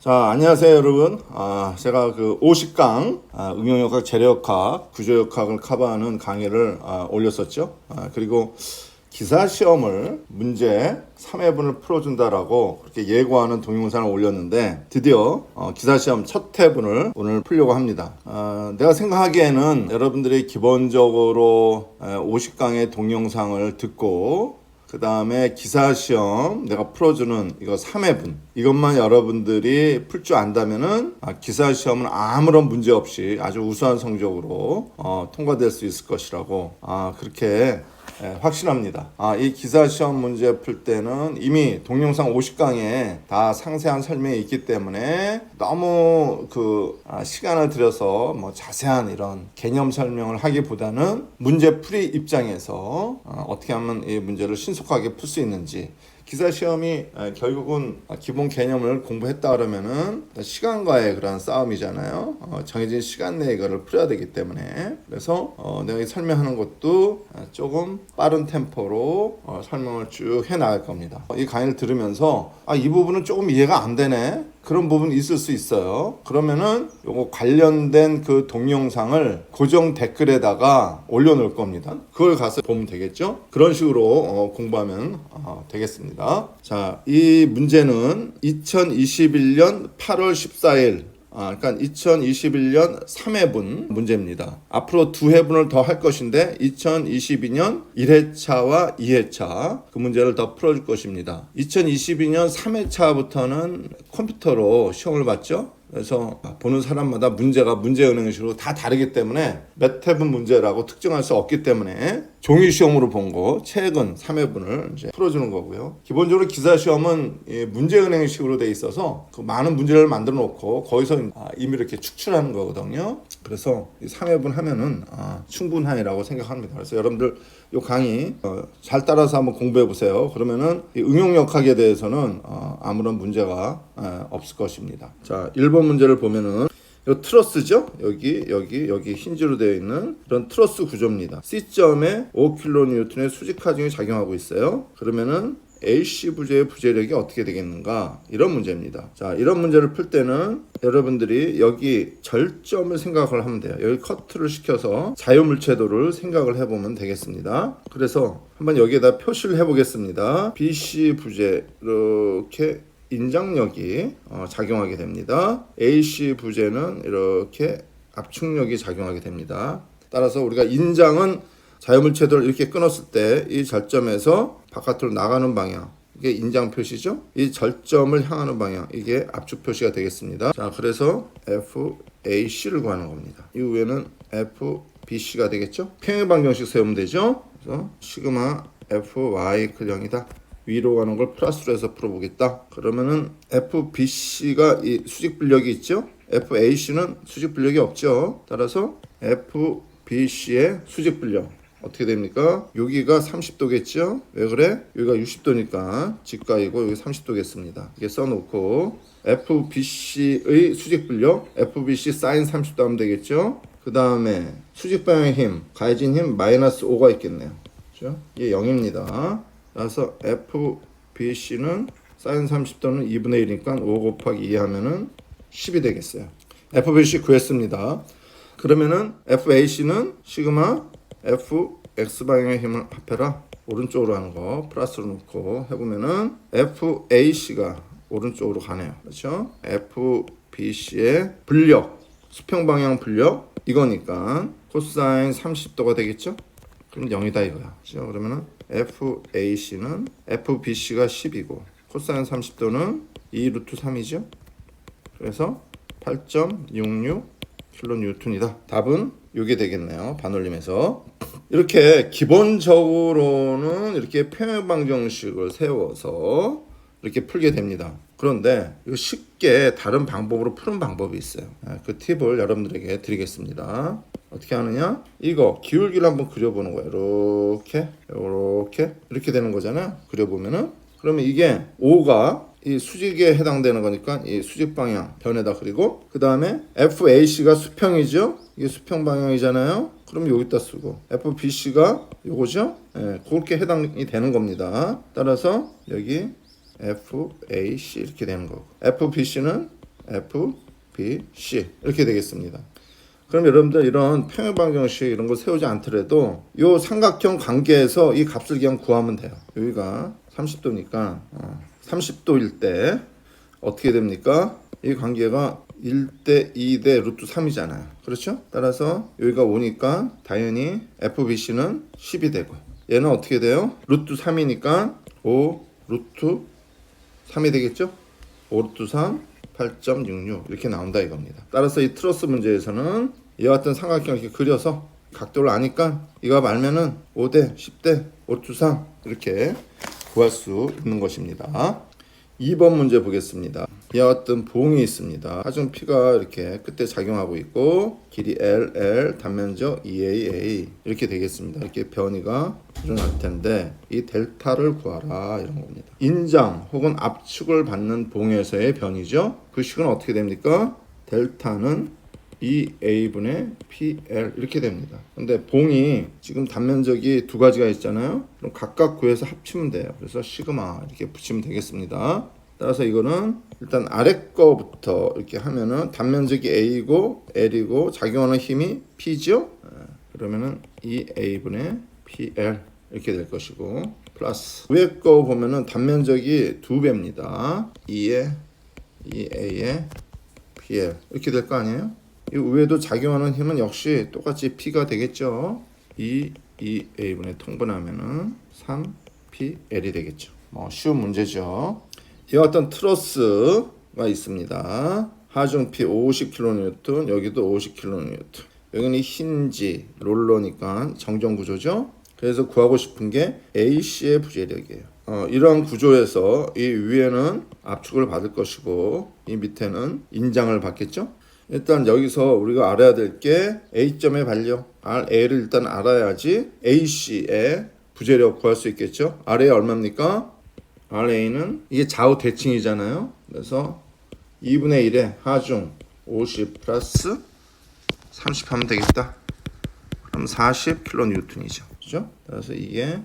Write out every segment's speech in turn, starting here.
자, 안녕하세요, 여러분. 제가 그 50강, 응용역학, 재료역학, 구조역학을 커버하는 강의를 올렸었죠. 그리고 기사시험을 문제 3회분을 풀어준다라고 그렇게 예고하는 동영상을 올렸는데 드디어 기사시험 첫 회분을 오늘 풀려고 합니다. 내가 생각하기에는 여러분들이 기본적으로 50강의 동영상을 듣고 그 다음에 기사시험 내가 풀어주는 이거 3회분 이것만 여러분들이 풀 줄 안다면은 기사시험은 아무런 문제 없이 아주 우수한 성적으로 통과될 수 있을 것이라고 그렇게 확신합니다. 이 기사시험 문제 풀 때는 이미 동영상 50강에 다 상세한 설명이 있기 때문에 너무 시간을 들여서 자세한 이런 개념 설명을 하기보다는 문제 풀이 입장에서 어떻게 하면 이 문제를 신속하게 풀 수 있는지, 기사시험이 결국은 기본 개념을 공부했다 그러면은 시간과의 그런 싸움이잖아요. 정해진 시간 내에 이거를 풀어야 되기 때문에. 그래서 내가 이 설명하는 것도 조금 빠른 템포로 설명을 쭉 해나갈 겁니다. 이 강의를 들으면서 이 부분은 조금 이해가 안 되네, 그런 부분이 있을 수 있어요. 그러면은 요거 관련된 그 동영상을 고정 댓글에다가 올려놓을 겁니다. 그걸 가서 보면 되겠죠? 그런 식으로 공부하면 되겠습니다. 자, 이 문제는 2021년 8월 14일 그러니까 2021년 3회분 문제입니다. 앞으로 2회분을 더 할 것인데 2022년 1회차와 2회차 그 문제를 더 풀어줄 것입니다. 2022년 3회차부터는 컴퓨터로 시험을 봤죠. 그래서 보는 사람마다 문제가 문제은행식으로 다 다르기 때문에 몇 회분 문제라고 특정할 수 없기 때문에 종이 시험으로 본 거 최근 3회분을 이제 풀어주는 거고요. 기본적으로 기사 시험은 문제은행식으로 돼 있어서 그 많은 문제를 만들어 놓고 거기서 이미 이렇게 축출하는 거거든요. 그래서 이 3회분 하면은 충분하리라고 생각합니다. 그래서 여러분들 이 강의 잘 따라서 한번 공부해 보세요. 그러면은 이 응용역학에 대해서는 아무런 문제가 없을 것입니다. 자, 1번 문제를 보면은 이 트러스죠? 여기 힌지로 되어 있는 그런 트러스 구조입니다. C점에 5kN의 수직 하중이 작용하고 있어요. 그러면은 AC 부재의 부재력이 어떻게 되겠는가? 이런 문제입니다. 자, 이런 문제를 풀 때는 여러분들이 여기 절점을 생각을 하면 돼요. 여기 커트를 시켜서 자유물체도를 생각을 해보면 되겠습니다. 그래서 한번 여기에다 표시를 해보겠습니다. BC 부재 이렇게 인장력이 작용하게 됩니다. AC 부재는 이렇게 압축력이 작용하게 됩니다. 따라서 우리가 인장은 자유물체도를 이렇게 끊었을 때 이 절점에서 바깥으로 나가는 방향, 이게 인장 표시죠. 이 절점을 향하는 방향, 이게 압축 표시가 되겠습니다. 자, 그래서 FAC를 구하는 겁니다. 이후에는 FBC가 되겠죠. 평행 방정식 세우면 되죠. 그래서 시그마 FY 클형이다. 위로 가는 걸 플러스로 해서 풀어보겠다. 그러면은 FBC가 이 수직 분력이 있죠. FAC는 수직 분력이 없죠. 따라서 FBC의 수직 분력 어떻게 됩니까? 여기가 30도겠죠? 왜 그래? 여기가 60도니까 직각이고 여기 30도겠습니다. 이게 써놓고 FBC의 수직 분력 FBC 사인 30도 하면 되겠죠? 그 다음에 수직 방향의 힘, 가해진 힘 마이너스 5가 있겠네요. 그렇죠? 이게 0입니다. 그래서 FBC는 사인 30도는 2분의 1이니까 5 곱하기 2 하면은 10이 되겠어요. FBC 구했습니다. 그러면은 FAC는 시그마 FX 방향의 힘을 합해라. 오른쪽으로 하는 거 플러스로 놓고 해보면은 FAC가 오른쪽으로 가네요. 그렇죠? FBC의 분력, 수평 방향 분력 이거니까 코사인 30도가 되겠죠? 그럼 0이다 이거야. 그렇죠? 그러면은 FAC는 FBC가 10이고 코사인 30도는 2 루트 3이죠. 그래서 8.66 킬로뉴턴이다. 답은 이게 되겠네요. 반올림에서 이렇게 기본적으로는 이렇게 평행 방정식을 세워서 이렇게 풀게 됩니다. 그런데 이거 쉽게 다른 방법으로 푸는 방법이 있어요. 그 팁을 여러분들에게 드리겠습니다. 어떻게 하느냐? 이거 기울기를 한번 그려보는 거예요. 이렇게 되는 거잖아요. 그려보면은 그러면 이게 5가 이 수직에 해당되는 거니까 이 수직 방향 변에다 그리고 그 다음에 FAC가 수평이죠. 이게 수평 방향이잖아요. 그럼 여기다 쓰고 FBC가 요거죠. 그렇게 해당이 되는 겁니다. 따라서 여기 FAC 이렇게 되는 거고 FBC는 F, B, C 이렇게 되겠습니다. 그럼 여러분들 이런 평행방정식 이런 거 세우지 않더라도 이 삼각형 관계에서 이 값을 그냥 구하면 돼요. 여기가 30도니까 30도일 때 어떻게 됩니까? 이 관계가 1대 2대 루트 3이잖아요. 그렇죠? 따라서 여기가 5니까 당연히 FBC는 10이 되고 얘는 어떻게 돼요? 루트 3이니까 5 루트 3이 되겠죠? 5 루트 3 8.66 이렇게 나온다 이겁니다. 따라서 이 트러스 문제에서는 이와 같은 삼각형 이렇게 그려서 각도를 아니까 이거 알면은 5대 10대 5 루트 3 이렇게 구할 수 있는 것입니다. 2번 문제 보겠습니다. 이와 같은 봉이 있습니다. 하중 P가 이렇게 끝에 작용하고 있고 길이 L, 단면적 EAA 이렇게 되겠습니다. 이렇게 변이가 일어날 텐데 이 델타를 구하라 이런 겁니다. 인장 혹은 압축을 받는 봉에서의 변이죠. 그 식은 어떻게 됩니까? 델타는 EA분의 PL 이렇게 됩니다. 근데 봉이 지금 단면적이 두 가지가 있잖아요. 그럼 각각 구해서 합치면 돼요. 그래서 시그마 이렇게 붙이면 되겠습니다. 따라서 이거는 일단 아래 거부터 이렇게 하면은 단면적이 A고 L이고 작용하는 힘이 P죠. 그러면은 EA분의 PL 이렇게 될 것이고 플러스 위에 거 보면은 단면적이 2배입니다. EA의 PL 이렇게 될 거 아니에요? 이 위에도 작용하는 힘은 역시 똑같이 P가 되겠죠. EA분의 통분하면은 3PL이 되겠죠. 뭐 쉬운 문제죠. 이와 같은 트러스가 있습니다. 하중 P 50kN, 여기도 50kN. 여기는 힌지, 롤러니까 정정 구조죠. 그래서 구하고 싶은 게 AC의 부재력이에요. 이러한 구조에서 이 위에는 압축을 받을 것이고 이 밑에는 인장을 받겠죠. 일단 여기서 우리가 알아야 될 게 A점의 반력, RA를 일단 알아야지 AC의 부재력 구할 수 있겠죠. RA 얼마입니까? RA는 이게 좌우 대칭이잖아요. 그래서 2분의 1에 하중 50 플러스 30 하면 되겠다. 그럼 40kN이죠. 그죠? 그래서 이게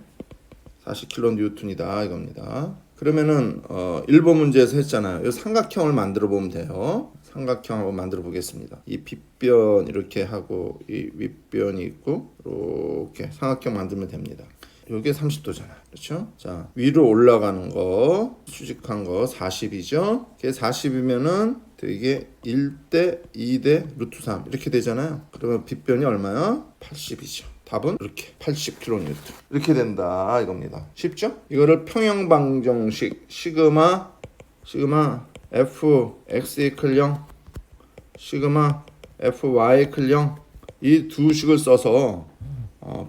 40kN이다 이겁니다. 그러면은 1번 문제에서 했잖아요. 이 삼각형을 만들어 보면 돼요. 삼각형 한번 만들어 보겠습니다. 이 빗변 이렇게 하고 이 윗변이 있고 이렇게 삼각형 만들면 됩니다. 요게 30도잖아. 그렇죠? 자, 위로 올라가는 거, 수직한 거 40이죠? 이게 40이면은 이게 1대 2대 루트 3 이렇게 되잖아요. 그러면 빗변이 얼마야? 80이죠. 답은 이렇게 80kN 이렇게 된다 이겁니다. 쉽죠? 이거를 평형방정식 시그마 F X 이퀄 0 시그마 F Y 이퀄 0 이 두 식을 써서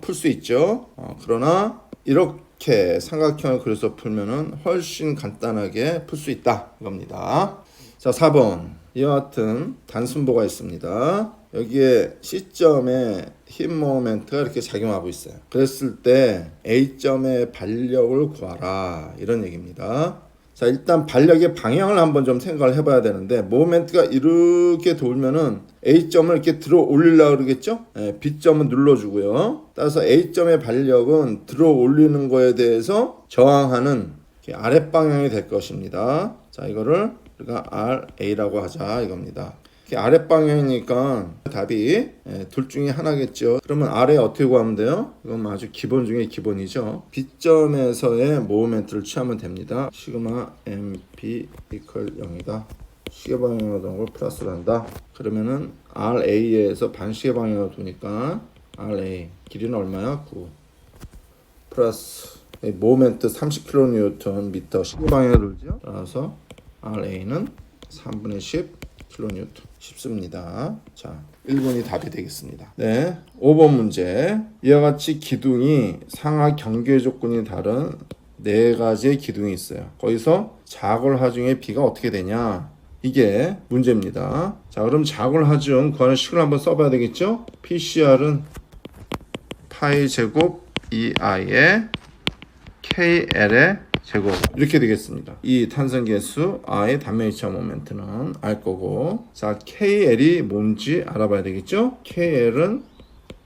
풀 수 있죠. 그러나 이렇게 삼각형을 그려서 풀면은 훨씬 간단하게 풀 수 있다 이겁니다. 자, 4번 이와 같은 단순보가 있습니다. 여기에 C점에 힘 모멘트가 이렇게 작용하고 있어요. 그랬을 때 A점의 반력을 구하라 이런 얘기입니다. 자, 일단 반력의 방향을 한번 좀 생각을 해봐야 되는데 모멘트가 이렇게 돌면은 A점을 이렇게 들어 올리려고 그러겠죠? B점은 눌러주고요. 따라서 A점의 반력은 들어 올리는 거에 대해서 저항하는 아랫방향이 될 것입니다. 자, 이거를 우리가 RA라고 하자 이겁니다. 아랫방향이니까 답이 둘 중에 하나겠죠. 그러면 아래 어떻게 구하면 돼요? 이건 아주 기본 중에 기본이죠. B점에서의 모멘트를 취하면 됩니다. 시그마 MP 이퀄 0이다. 시계 방향으로 도는 걸 플러스를 한다. 그러면은 RA에서 반시계 방향으로 도니까 RA 길이는 얼마야? 9 플러스 모멘트 30kN 미터 시계 방향으로 돌죠. 따라서 RA는 3분의 10 kN 쉽습니다. 자, 1번이 답이 되겠습니다. 네, 5번 문제. 이와 같이 기둥이 상하 경계 조건이 다른 네 가지의 기둥이 있어요. 거기서 작월 하중의 B가 어떻게 되냐? 이게 문제입니다. 자, 그럼 작월 하중 구하는 식을 한번 써봐야 되겠죠? PCR은 파이 제곱 EI의 KL의 제곱 이렇게 되겠습니다. 이 탄성계수 I의 단면이차 모멘트는 알 거고, 자, KL이 뭔지 알아봐야 되겠죠? KL은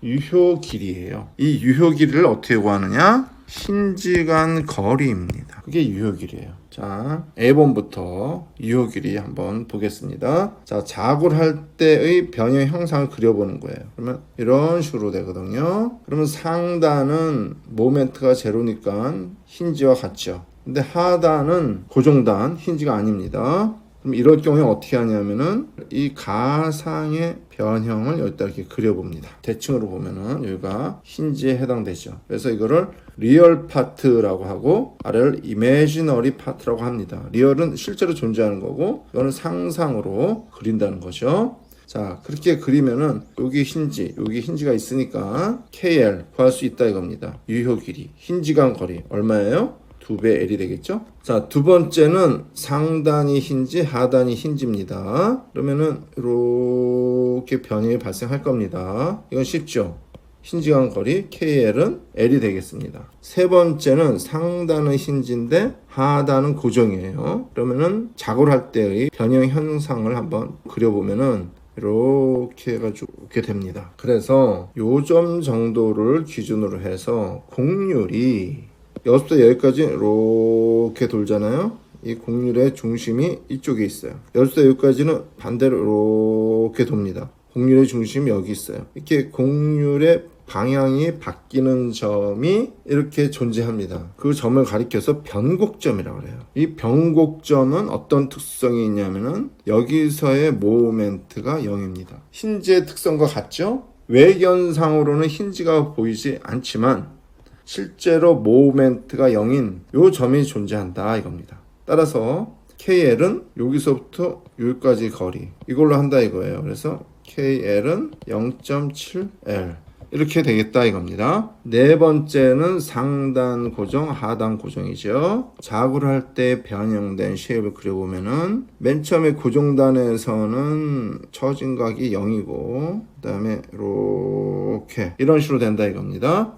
유효 길이에요. 이 유효 길이를 어떻게 구하느냐? 힌지 간 거리입니다. 그게 유효 길이에요. 자, 자, A번부터 유효 길이 한번 보겠습니다. 자, 작을 할 때의 변형 형상을 그려보는 거예요. 그러면 이런 식으로 되거든요. 그러면 상단은 모멘트가 제로니까 힌지와 같죠. 근데 하단은 고정단 힌지가 아닙니다. 그럼 이럴 경우에 어떻게 하냐면은 이 가상의 변형을 여기다 이렇게 그려봅니다. 대칭으로 보면은 여기가 힌지에 해당되죠. 그래서 이거를 리얼 파트라고 하고 아래를 이미지너리 파트라고 합니다. 리얼은 실제로 존재하는 거고 이거는 상상으로 그린다는 거죠. 자, 그렇게 그리면은 여기 힌지가 있으니까 KL 구할 수 있다 이겁니다. 유효 길이, 힌지 간 거리 얼마예요? 2배 L이 되겠죠? 자, 두 번째는 상단이 힌지, 하단이 힌지입니다. 그러면은 이렇게 변형이 발생할 겁니다. 이건 쉽죠? 힌지 간 거리 KL은 L이 되겠습니다. 세 번째는 상단은 힌지인데 하단은 고정이에요. 그러면은 작업을 할 때의 변형 현상을 한번 그려보면은 이렇게 해가지고 이렇게 됩니다. 그래서 요점 정도를 기준으로 해서 곡률이 여기서부터 여기까지 이렇게 돌잖아요. 이 곡률의 중심이 이쪽에 있어요. 여기서부터 여기까지는 반대로 이렇게 돕니다. 곡률의 중심이 여기 있어요. 이렇게 곡률의 방향이 바뀌는 점이 이렇게 존재합니다. 그 점을 가리켜서 변곡점이라고 해요. 이 변곡점은 어떤 특성이 있냐면은 여기서의 모멘트가 0입니다. 힌지의 특성과 같죠? 외견상으로는 힌지가 보이지 않지만 실제로 모멘트가 0인 요 점이 존재한다 이겁니다. 따라서 KL은 여기서부터 여기까지 거리 이걸로 한다 이거예요. 그래서 KL은 0.7L 이렇게 되겠다 이겁니다. 네 번째는 상단 고정, 하단 고정이죠. 작업을 할 때 변형된 쉐입을 그려보면은 맨 처음에 고정단에서는 처진각이 0이고 그 다음에 이렇게 이런 식으로 된다 이겁니다.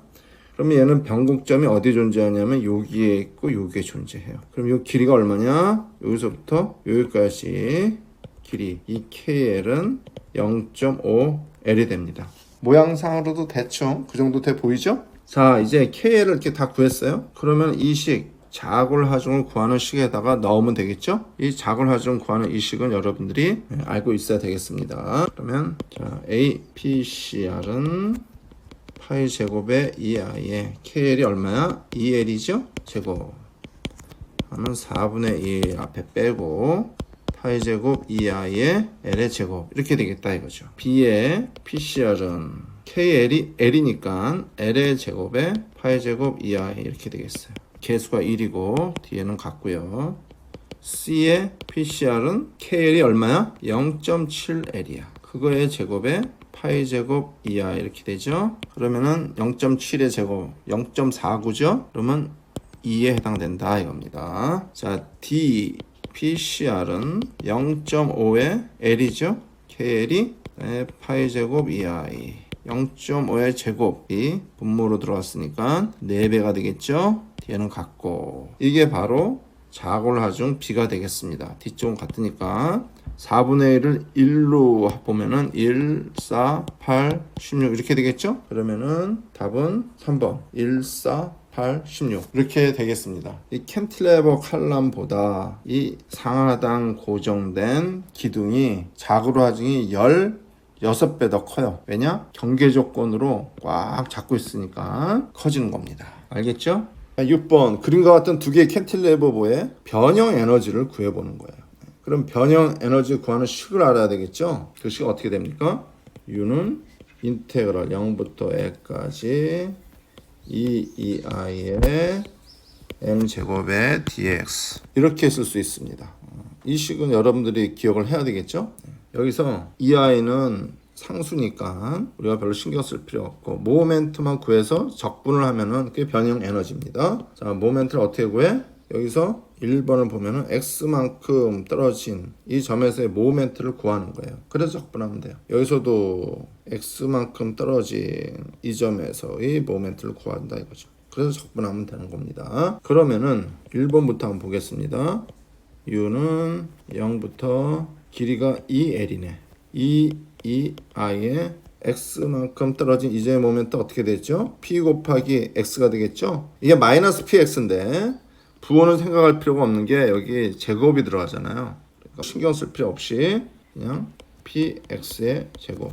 그러면 얘는 변곡점이 어디 존재하냐면 여기에 있고 여기에 존재해요. 그럼 이 길이가 얼마냐? 여기서부터 여기까지 길이 이 KL은 0.5L이 됩니다. 모양상으로도 대충 그 정도 돼 보이죠? 자, 이제 KL을 이렇게 다 구했어요. 그러면 이 식 작골하중을 구하는 식에다가 넣으면 되겠죠? 이 작골하중 구하는 이 식은 여러분들이 알고 있어야 되겠습니다. 그러면 자, APCR은 파이 제곱에 2i에 KL이 얼마야? 2L이죠? 제곱 하면 4분의 1 앞에 빼고 파이 제곱 2i에 L의 제곱 이렇게 되겠다 이거죠. B의 PCR은 KL이 L이니까 L의 제곱에 파이 제곱 2i 이렇게 되겠어요. 개수가 1이고 뒤에는 같고요. C의 PCR은 KL이 얼마야? 0.7L이야. 그거의 제곱에 파이 제곱 2i 이렇게 되죠. 그러면은 0.7의 제곱 0.49죠. 그러면 2에 해당된다 이겁니다. 자, D PCR은 0.5의 L이죠. KL이 파이 제곱 2i 0.5의 제곱이 분모로 들어왔으니까 4배가 되겠죠. 뒤에는 같고 이게 바로 작골하중 B가 되겠습니다. 뒤쪽은 같으니까 4분의 1을 1로 보면은 1, 4, 8, 16 이렇게 되겠죠? 그러면은 답은 3번 1, 4, 8, 16 이렇게 되겠습니다. 이 캔틸레버 칼럼보다 이 상하단 고정된 기둥이 작골하중이 16배 더 커요. 왜냐? 경계 조건으로 꽉 잡고 있으니까 커지는 겁니다. 알겠죠? 6번 그림과 같은 두 개의 캔틸레버보의 변형 에너지를 구해보는 거예요. 그럼 변형 에너지 구하는 식을 알아야 되겠죠? 그 식이 어떻게 됩니까? U는 인테그럴 0부터 A까지 2i의 m제곱의 dx 이렇게 쓸 수 있습니다. 이 식은 여러분들이 기억을 해야 되겠죠? 여기서 2i는 상수니까 우리가 별로 신경 쓸 필요 없고 모멘트만 구해서 적분을 하면은 그게 변형 에너지입니다. 자, 모멘트를 어떻게 구해? 여기서 1번을 보면은 x만큼 떨어진 이 점에서의 모멘트를 구하는 거예요. 그래서 적분하면 돼요. 여기서도 x만큼 떨어진 이 점에서의 모멘트를 구한다 이거죠. 그래서 적분하면 되는 겁니다. 그러면은 1번부터 한번 보겠습니다. u는 0부터 길이가 2l이네. 2i의 x만큼 떨어진 이 점의 모멘트 어떻게 되죠? p 곱하기 x가 되겠죠? 이게 마이너스 px인데 부호는 생각할 필요가 없는 게 여기 제곱이 들어가잖아요. 그러니까 신경 쓸 필요 없이 그냥 px의 제곱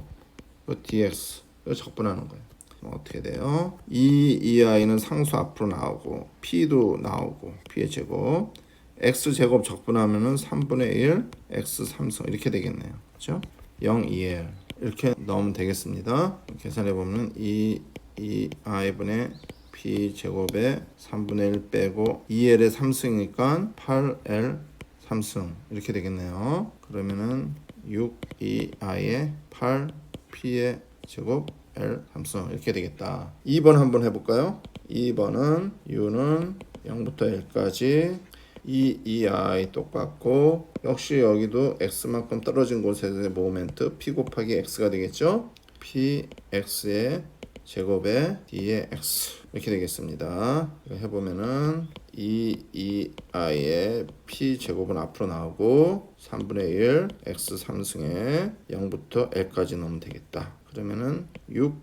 dx 이거 적분하는 거예요. 그럼 어떻게 돼요? 2i는 상수 앞으로 나오고 p도 나오고 p의 제곱 x 제곱 적분하면은 3분의 1 x 3승 이렇게 되겠네요. 그렇죠? 0 2l 이렇게 넣으면 되겠습니다. 계산해 보면 2i분의 p 제곱에 3분의 1 빼고 2l의 3승이니까 8l 3승 이렇게 되겠네요. 그러면은 6i의 8p의 제곱 l 3승 이렇게 되겠다. 2번 한번 해볼까요? 2번은 u는 0부터 l까지 2i 똑같고 역시 여기도 x만큼 떨어진 곳에서의 모멘트 p 곱하기 x가 되겠죠? px의 제곱에 d의 x 이렇게 되겠습니다. 이거 해보면은 2i의 p 제곱은 앞으로 나오고 3분의 1 x 3승에 0부터 l까지 넣으면 되겠다. 그러면은 6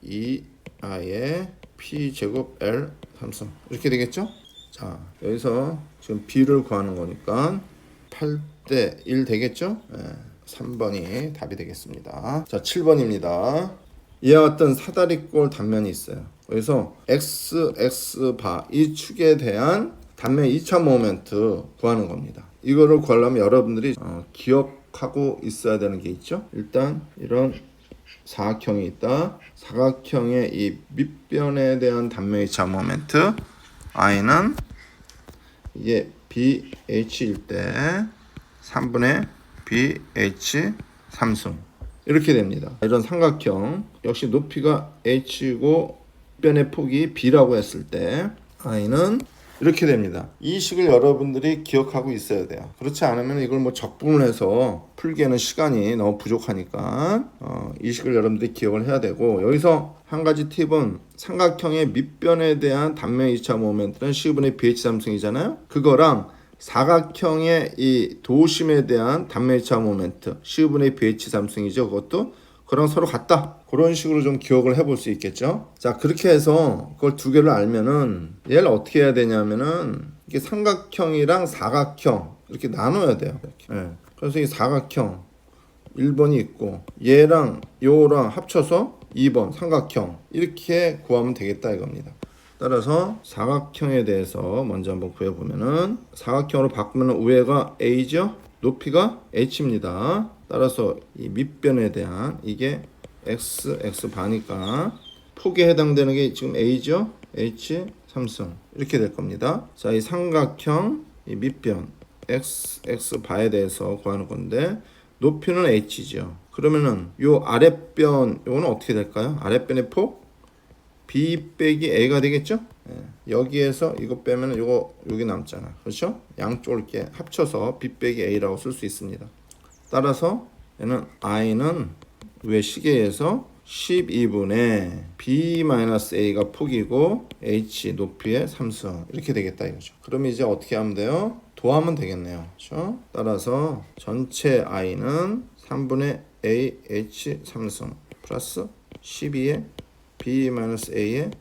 2i의 p 제곱 l 3승 이렇게 되겠죠? 자, 여기서 지금 b를 구하는 거니까 8대 1 되겠죠? 네, 3번이 답이 되겠습니다. 자, 7번입니다. 이와 같은 사다리꼴 단면이 있어요. 그래서 x 바 이 축에 대한 단면 2차 모멘트 구하는 겁니다. 이거를 구하려면 여러분들이 기억하고 있어야 되는 게 있죠. 일단 이런 사각형이 있다. 사각형의 이 밑변에 대한 단면 2차 모멘트 i는 이게 bh일 때 3분의 bh 3승 이렇게 됩니다. 이런 삼각형 역시 높이가 h고 변의 폭이 b라고 했을 때 i는 이렇게 됩니다. 이 식을 여러분들이 기억하고 있어야 돼요. 그렇지 않으면 이걸 뭐 적분을 해서 풀기에는 시간이 너무 부족하니까 이 식을 여러분들이 기억을 해야 되고 여기서 한 가지 팁은 삼각형의 밑변에 대한 단면 2차 모멘트는 C분의 BH 삼승이잖아요. 그거랑 사각형의 이 도심에 대한 단면 2차 모멘트 C분의 BH 삼승이죠. 그것도 그랑 서로 같다. 그런 식으로 좀 기억을 해볼 수 있겠죠. 자, 그렇게 해서 그걸 두 개를 알면은 얘를 어떻게 해야 되냐면은 이게 삼각형이랑 사각형 이렇게 나눠야 돼요. 이렇게. 네. 그래서 이 사각형 1번이 있고 얘랑 요랑 합쳐서 2번 삼각형 이렇게 구하면 되겠다 이겁니다. 따라서 사각형에 대해서 먼저 한번 구해보면은 사각형으로 바꾸면 위에가 a죠. 높이가 h입니다. 따라서 이 밑변에 대한 이게 x 반이니까 폭에 해당되는 게 지금 a죠. h 3승 이렇게 될 겁니다. 자, 이 삼각형 이 밑변 x 바에 대해서 구하는 건데 높이는 h죠. 그러면은 요 아랫변 요거는 어떻게 될까요? 아랫변의 폭 b 빼기 a가 되겠죠? 예. 여기에서 이거 빼면 요거 여기 남잖아. 그렇죠? 양쪽을 이렇게 합쳐서 b 빼기 a라고 쓸 수 있습니다. 따라서 얘는 i는 왜 시계에서 12분의 b-a가 폭이고 h 높이의 3승 이렇게 되겠다 이거죠. 그럼 이제 어떻게 하면 돼요? 도하면 되겠네요. 그렇죠? 따라서 전체 i는 3분의 a h 3승 플러스 12의 b-a의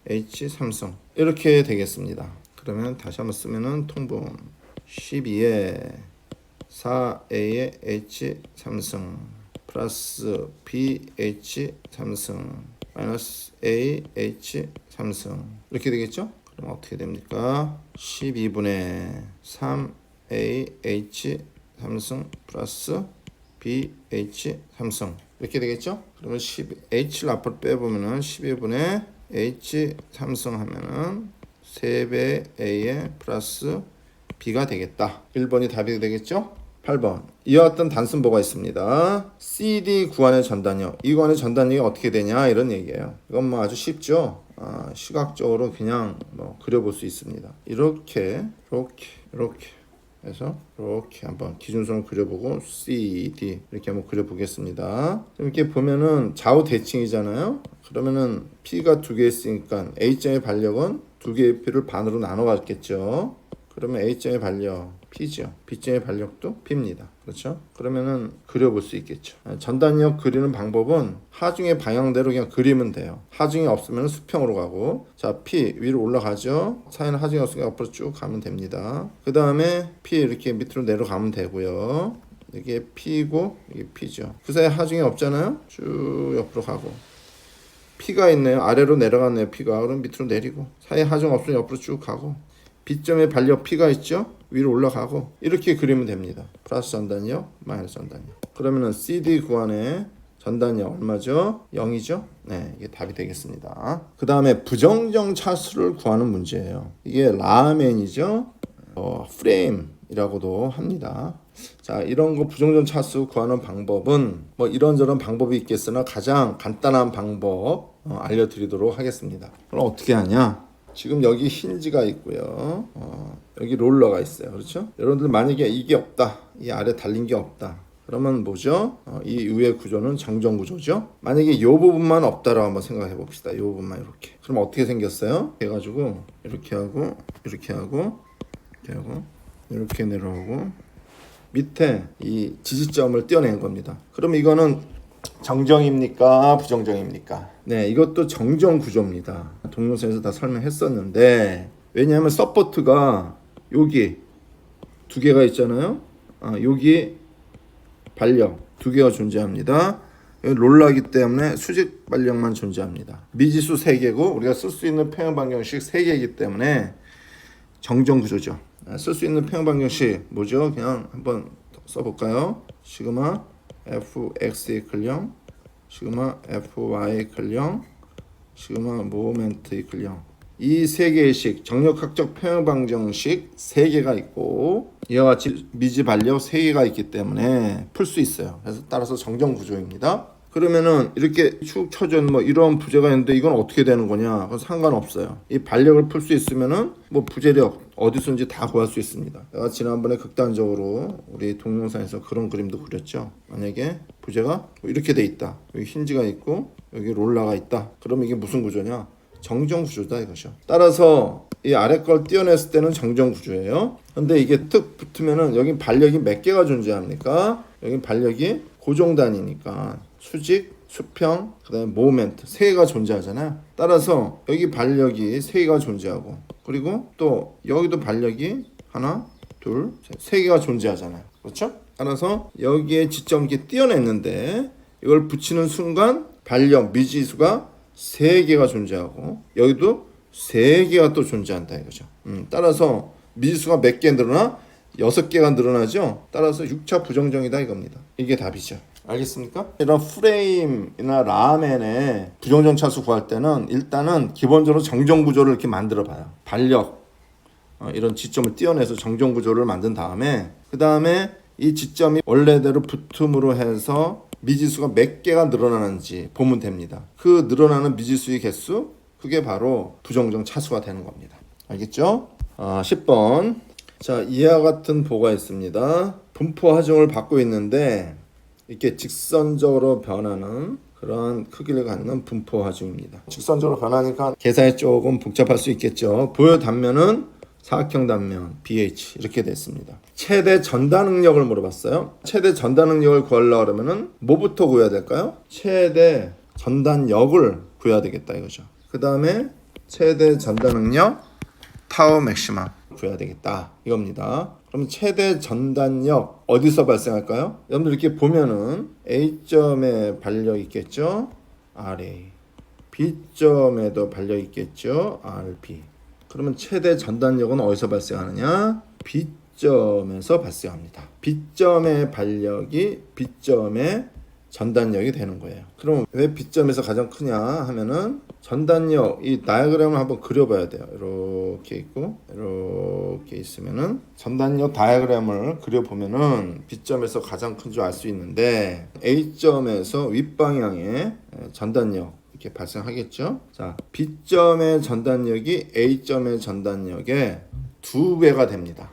h 3승 이렇게 되겠습니다. 그러면 다시 한번 쓰면은 통분 12의 4a의 h 3승 플러스 bh 3승 마이너스 ah 3승 이렇게 되겠죠? 그럼 어떻게 됩니까? 12분의 3ah 3승 플러스 bh 3승 이렇게 되겠죠? 그러면 h를 앞으로 빼보면은 12분의 h 3승 하면은 3배 a에 플러스 b가 되겠다. 1번이 답이 되겠죠? 8번 이와 같은 단순보가 있습니다. CD 구간의 전단력 이 구간의 전단력이 어떻게 되냐 이런 얘기예요. 이건 뭐 아주 쉽죠. 시각적으로 그냥 뭐 그려볼 수 있습니다. 이렇게 해서 이렇게 한번 기준선을 그려보고 CD 이렇게 한번 그려보겠습니다. 이렇게 보면은 좌우 대칭이잖아요. 그러면은 P가 두 개 있으니까 A점의 반력은 두 개의 P를 반으로 나눠 갖겠죠. 그러면 A점의 반력 P죠. B점의 반력도 P입니다. 그렇죠? 그러면은 그려볼 수 있겠죠. 전단력 그리는 방법은 하중의 방향대로 그냥 그리면 돼요. 하중이 없으면 수평으로 가고, 자 P 위로 올라가죠. 사이는 하중이 없으니까 앞으로 쭉 가면 됩니다. 그 다음에 P 이렇게 밑으로 내려가면 되고요. 이게 P고 이게 P죠. 그 사이에 하중이 없잖아요. 쭉 옆으로 가고, P가 있네요. 아래로 내려갔네요. P가. 그럼 밑으로 내리고, 사이에 하중 없으면 옆으로 쭉 가고, B점에 반력 P가 있죠. 위로 올라가고, 이렇게 그리면 됩니다. 플러스 전단력, 마이너스 전단력. 그러면은 CD 구간의 전단력 얼마죠? 0이죠? 네, 이게 답이 되겠습니다. 그 다음에 부정정 차수를 구하는 문제예요. 이게 라멘이죠. 프레임이라고도 합니다. 자, 이런 거 부정전 차수 구하는 방법은 뭐 이런저런 방법이 있겠으나 가장 간단한 방법 알려드리도록 하겠습니다. 그럼 어떻게 하냐? 지금 여기 힌지가 있고요. 여기 롤러가 있어요. 그렇죠? 여러분들 만약에 이게 없다, 이 아래 달린 게 없다, 그러면 뭐죠? 이 위의 구조는 정정 구조죠. 만약에 이 부분만 없다라고 한번 생각해 봅시다. 이 부분만 이렇게. 그럼 어떻게 생겼어요? 해가지고 이렇게 하고 이렇게 하고 이렇게 하고 이렇게 내려오고 밑에 이 지지점을 떼어낸 겁니다. 그럼 이거는 정정입니까? 부정정입니까? 네, 이것도 정정 구조입니다. 동영상에서 다 설명했었는데, 왜냐하면 서포트가 여기 두 개가 있잖아요. 여기 반력 두 개가 존재합니다. 여기 롤러이기 때문에 수직 반력만 존재합니다. 미지수 3개고 우리가 쓸 수 있는 평형 방정식 3개이기 때문에 정정 구조죠. 쓸 수 있는 평형 방정식 뭐죠? 그냥 한번 써볼까요? 시그마 fx 이퀄 0, 시그마 fy 이퀄 0, 시그마 모멘트 이퀄 0. 이 세 개의 식, 정력학적 평형 방정식 3개가 있고 이와 같이 미지 반력 3개가 있기 때문에 풀 수 있어요. 그래서 따라서 정정 구조입니다. 그러면은 이렇게 축 쳐준 뭐 이런 부재가 있는데 이건 어떻게 되는 거냐? 그건 상관없어요. 이 반력을 풀 수 있으면은 뭐 부재력 어디서든지 다 구할 수 있습니다. 내가 지난번에 극단적으로 우리 동영상에서 그런 그림도 그렸죠. 만약에 부재가 뭐 이렇게 돼 있다. 여기 힌지가 있고 여기 롤러가 있다. 그러면 이게 무슨 구조냐? 정정 구조다 이거죠. 따라서 이 아래 걸 떼어냈을 때는 정정 구조예요. 근데 이게 툭 붙으면은 여기 반력이 몇 개가 존재합니까? 여기 반력이 고정단위니까 수직, 수평, 그 다음에 모멘트 3개가 존재하잖아요. 따라서 여기 반력이 3개가 존재하고, 그리고 또 여기도 반력이 하나, 둘, 세 개가 존재하잖아요. 그렇죠? 따라서 여기에 지점 이렇게 띄어냈는데 이걸 붙이는 순간 반력 미지수가 3개가 존재하고 여기도 3개가 또 존재한다 이거죠. 따라서 미지수가 몇 개 늘어나? 6개가 늘어나죠. 따라서 6차 부정정이다 이겁니다. 이게 답이죠. 알겠습니까? 이런 프레임이나 라멘의 부정정 차수 구할 때는 일단은 기본적으로 정정 구조를 이렇게 만들어 봐요. 반력 이런 지점을 띄어내서 정정 구조를 만든 다음에 그 다음에 이 지점이 원래대로 붙음으로 해서 미지수가 몇 개가 늘어나는지 보면 됩니다. 그 늘어나는 미지수의 개수, 그게 바로 부정정 차수가 되는 겁니다. 알겠죠? 10번. 자, 이와 같은 보가 있습니다. 분포 하중을 받고 있는데 이렇게 직선적으로 변하는 그런 크기를 갖는 분포 하중입니다. 직선적으로 변하니까 계산이 조금 복잡할 수 있겠죠. 부여 단면은 사각형 단면 BH 이렇게 됐습니다. 최대 전단 응력을 물어봤어요. 최대 전단 응력을 구하려고 그러면은 뭐부터 구해야 될까요? 최대 전단력을 구해야 되겠다 이거죠. 그 다음에 최대 전단 응력 타워 맥시마 구해야 되겠다 이겁니다. 그럼 최대 전단력 어디서 발생할까요? 여러분들 이렇게 보면은 A점에 반력 있겠죠? RA, B점에도 반력 있겠죠? RB. 그러면 최대 전단력은 어디서 발생하느냐? B점에서 발생합니다. B점의 반력이 B점의 전단력이 되는 거예요. 그럼 왜 B점에서 가장 크냐 하면은 전단력, 이 다이어그램을 한번 그려봐야 돼요. 이렇게 있고 이렇게 있으면은 전단력 다이어그램을 그려보면은 B점에서 가장 큰 줄 알 수 있는데 A점에서 윗방향에 전단력 이렇게 발생하겠죠. 자, B점의 전단력이 A점의 전단력의 2배가 됩니다.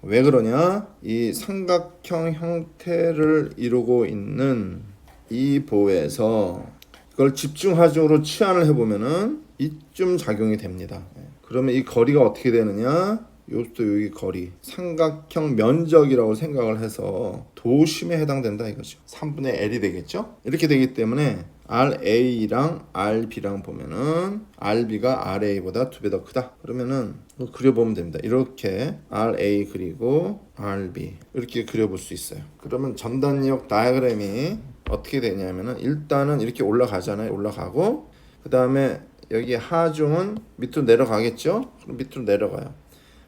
왜 그러냐? 이 삼각형 형태를 이루고 있는 이 보에서 이걸 집중하중으로 치환을 해보면은 이쯤 작용이 됩니다. 그러면 이 거리가 어떻게 되느냐? 요것도 여기 거리 삼각형 면적이라고 생각을 해서 도심에 해당된다 이거죠. 3분의 L이 되겠죠. 이렇게 되기 때문에 RA랑 RB랑 보면은 RB가 RA보다 2배 더 크다. 그러면은 그려보면 됩니다. 이렇게 RA 그리고 RB 이렇게 그려볼 수 있어요. 그러면 전단력 다이어그램이 어떻게 되냐면은 일단은 이렇게 올라가잖아요. 올라가고 그 다음에 여기 하중은 밑으로 내려가겠죠. 그럼 밑으로 내려가요.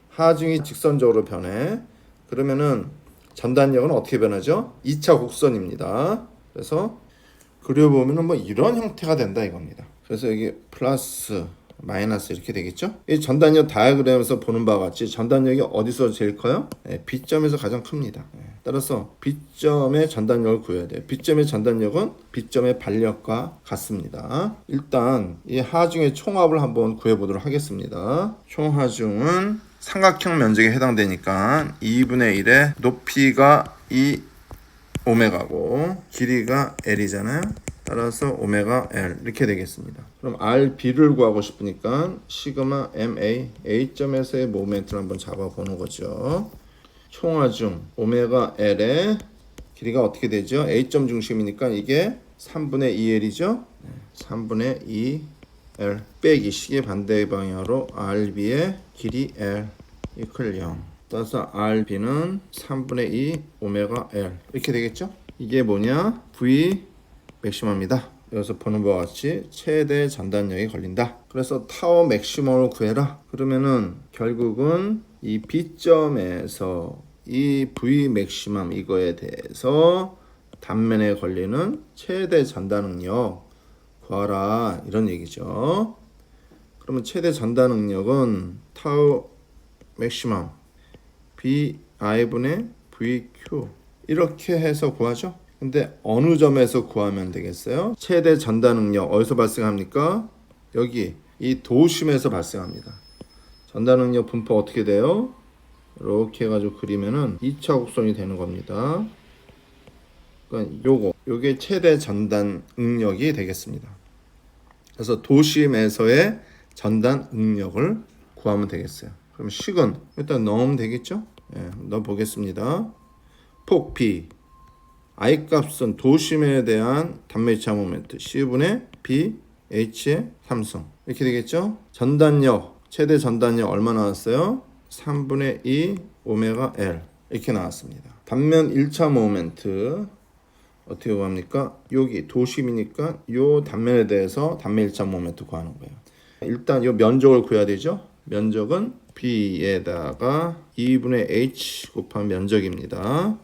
하중이 직선적으로 변해. 그러면은 전단력은 어떻게 변하죠? 2차 곡선입니다. 그래서 그려보면은 뭐 이런 형태가 된다 이겁니다. 그래서 여기 플러스 마이너스 이렇게 되겠죠. 이 전단력 다이어그램에서 보는 바와 같이 전단력이 어디서 제일 커요? B점에서 가장 큽니다. 따라서 B점의 전단력을 구해야 돼요. B점의 전단력은 B점의 반력과 같습니다. 일단 이 하중의 총합을 한번 구해보도록 하겠습니다. 총하중은 삼각형 면적에 해당되니까 2분의 1의 높이가 2 오메가고 길이가 L이잖아요. 따라서 오메가 L 이렇게 되겠습니다. 그럼 RB를 구하고 싶으니까 시그마 MA A점에서의 모멘트를 한번 잡아보는 거죠. 총하중 오메가 L의 길이가 어떻게 되죠? A점 중심이니까 이게 3분의 2L이죠. 3분의 2L 빼기 시계 반대 방향으로 RB의 길이 L 이퀄 0. 따라서 RB는 3분의 2 오메가 L 이렇게 되겠죠? 이게 뭐냐? V 맥시멈이다. 여기서 보는 바와 같이 최대 전단력이 걸린다. 그래서 타워 맥시멈을 구해라. 그러면은 결국은 이 B점에서 이 V 맥시멈 이거에 대해서 단면에 걸리는 최대 전단능력 구하라 이런 얘기죠. 그러면 최대 전단능력은 타워 맥시멈 BI분의 VQ 이렇게 해서 구하죠. 근데 어느 점에서 구하면 되겠어요? 최대 전단 능력 어디서 발생합니까? 여기 이 도심에서 발생합니다. 전단 능력 분포 어떻게 돼요? 이렇게 해가지고 그리면은 2차 곡선이 되는 겁니다. 그러니까 요게 최대 전단 응력이 되겠습니다. 그래서 도심에서의 전단 응력을 구하면 되겠어요. 그럼 식은 일단 넣으면 되겠죠? 넣어 보겠습니다. 폭 B I 값은 도심에 대한 단면이차 모멘트 C분의 B H의 3승 이렇게 되겠죠? 전단력 최대 전단력 얼마 나왔어요? 3분의 2 오메가 L 이렇게 나왔습니다. 단면 1차 모멘트 어떻게 구합니까? 여기 도심이니까 요 단면에 대해서 단면 1차 모멘트 구하는 거예요. 일단 요 면적을 구해야 되죠? 면적은 B에다가 2분의 H 곱한 면적입니다.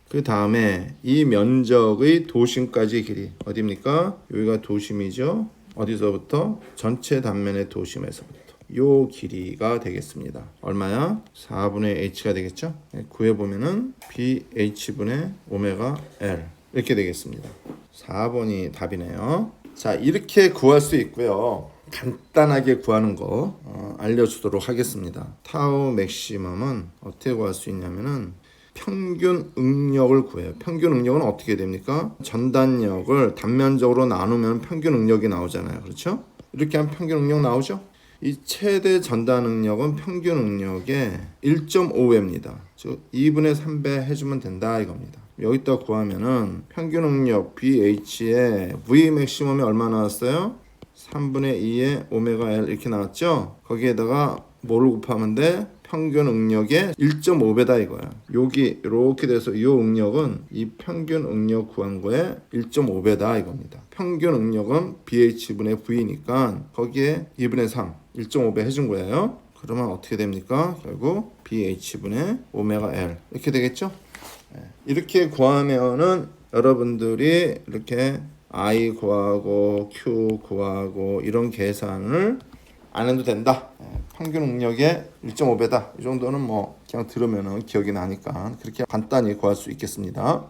그 다음에 이 면적의 도심까지 길이 어디입니까? 여기가 도심이죠. 어디서부터? 전체 단면의 도심에서부터 요 길이가 되겠습니다. 얼마야? 4분의 H가 되겠죠. 구해보면은 BH분의 오메가 L 이렇게 되겠습니다. 4번이 답이네요. 자, 이렇게 구할 수 있고요. 간단하게 구하는 거 알려주도록 하겠습니다. 타우 맥시멈은 어떻게 구할 수 있냐면은 평균 응력을 구해요. 평균 응력은 어떻게 됩니까? 전단력을 단면적으로 나누면 평균 응력이 나오잖아요. 그렇죠? 이렇게 하면 평균 응력 나오죠? 이 최대 전단 응력은 평균 응력의 1.5배입니다. 즉 2분의 3배 해주면 된다 이겁니다. 여기다 구하면은 평균 응력 BH의 V 맥시멈이 얼마 나왔어요? 3분의 2의 오메가 L 이렇게 나왔죠? 거기에다가 뭐를 곱하면 돼? 평균 응력의 1.5배다 이거야. 여기 이렇게 돼서 이 응력은 이 평균 응력 구한 거에 1.5배다 이겁니다. 평균 응력은 BH분의 V니까 거기에 2분의 3, 1.5배 해준 거예요. 그러면 어떻게 됩니까? 결국 BH분의 오메가 L 이렇게 되겠죠? 이렇게 구하면은 여러분들이 이렇게 I 구하고 Q 구하고 이런 계산을 안 해도 된다. 평균 응력의 1.5배다. 이 정도는 뭐 그냥 들으면은 기억이 나니까 그렇게 간단히 구할 수 있겠습니다.